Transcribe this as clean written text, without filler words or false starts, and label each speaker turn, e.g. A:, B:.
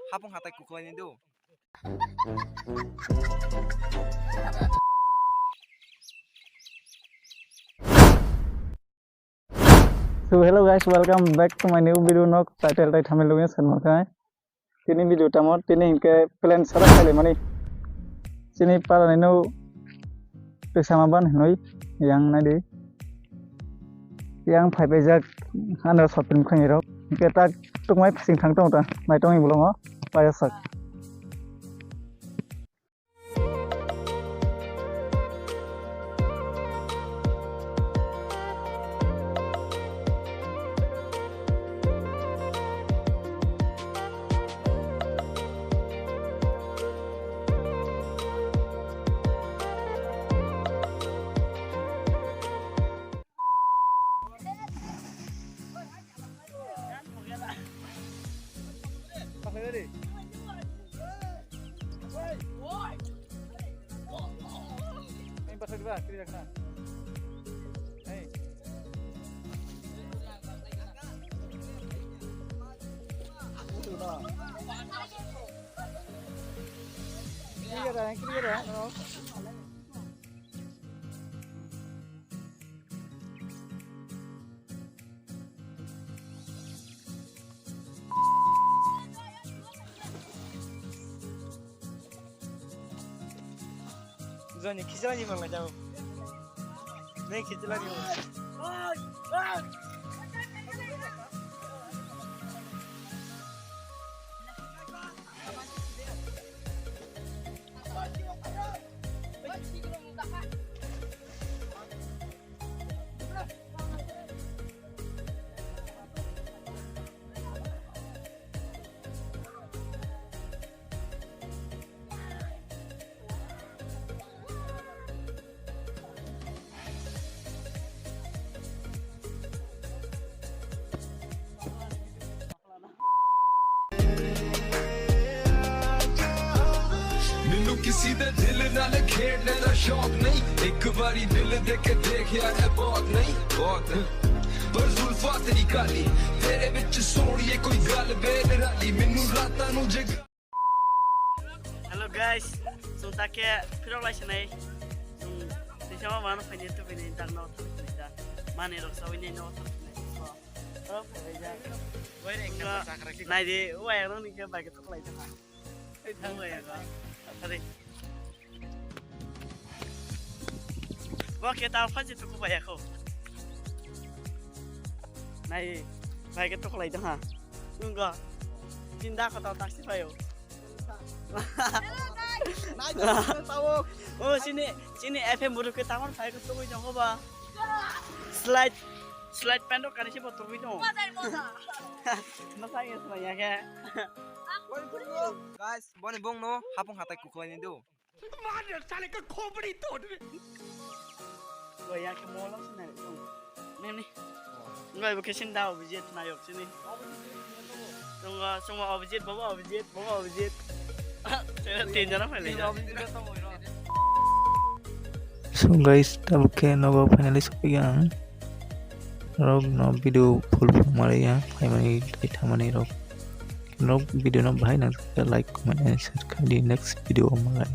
A: hapung hatai kukulan itu.
B: So hello guys, welcome back to my new video. Nok title tai thamil loge sanma kai. Tini video tamot tini inke plan sara kale mani. Sini para nino pesama ban noi yang nadi. Yang phai bejak ana shopping khangi rok. Inke tak tungmai phasing thang tong ta. Mai tong ibulongo payasak.
A: Zonya khicla ni mang jao. Nahi khicla ni.
C: किसी दे दिल नाल खेडने दा शौक नहीं एक बारी दिल दे के देखया है बहुत नहीं बहुत पर जुल्फा तेरी काली तेरे विच सोहणीए कोई गल बेनराली मैनू रातां नू जग
D: Hello guys, take pirok lai sanai. Sama mana penyen tu penyen tak nak tak. Mana rok sawin ni nak. Oh, woi enggak. Nai di, woi orang ni ke bagi tu kelai tak. Tang woi agak. Tadi. Wah kita apa sih tu kubaya kau. Nai bagi tu kelai tak. Enggak. Cinta kau tahu taksi payo. Oh sini FM baru ke taman saya ketemu jangan apa slide pendok kan sih foto video masa ya semuanya kayak
A: Guys, bone bong no hapung hatai kukulan itu.
C: मार साले का खोपड़ी तोड़
D: gue yang ke mall sini nih nggak ibu kesin tahu objek nayok sini semua objek bawa objek tinjau apa lagi
B: So guys, tab ke nogo finally sopigang. Rog no video full mare ya. Phai mani tai thamani rog. Rog video no bhai na like comment and share kali next video mare.